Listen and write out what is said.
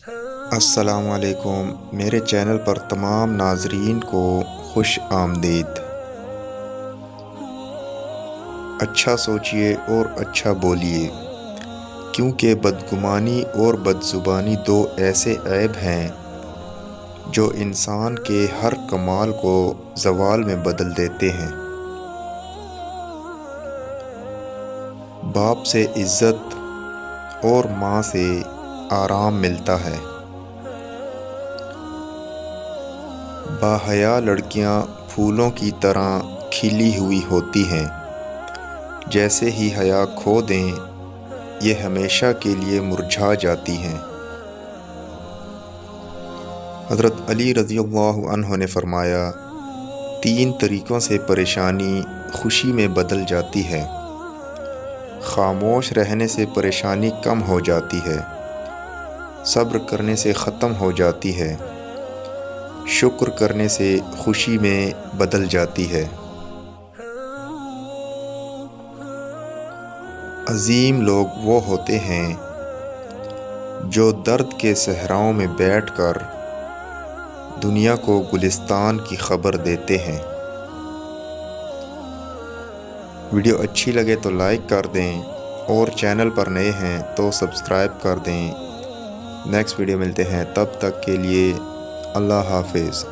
السلام علیکم، میرے چینل پر تمام ناظرین کو خوش آمدید۔ اچھا سوچئے اور اچھا بولیے، کیونکہ بدگمانی اور بدزبانی دو ایسے عیب ہیں جو انسان کے ہر کمال کو زوال میں بدل دیتے ہیں۔ باپ سے عزت اور ماں سے آرام ملتا ہے۔ باحیا لڑکیاں پھولوں کی طرح کھلی ہوئی ہوتی ہیں، جیسے ہی حیا کھو دیں یہ ہمیشہ کے لیے مرجھا جاتی ہیں۔ حضرت علی رضی اللہ عنہ نے فرمایا، 3 طریقوں سے پریشانی خوشی میں بدل جاتی ہے۔ خاموش رہنے سے پریشانی کم ہو جاتی ہے، صبر کرنے سے ختم ہو جاتی ہے، شکر کرنے سے خوشی میں بدل جاتی ہے۔ عظیم لوگ وہ ہوتے ہیں جو درد کے صحراؤں میں بیٹھ کر دنیا کو گلستان کی خبر دیتے ہیں۔ ویڈیو اچھی لگے تو لائک کر دیں اور چینل پر نئے ہیں تو سبسکرائب کر دیں۔ نیکسٹ ویڈیو ملتے ہیں، تب تک کے لیے اللہ حافظ۔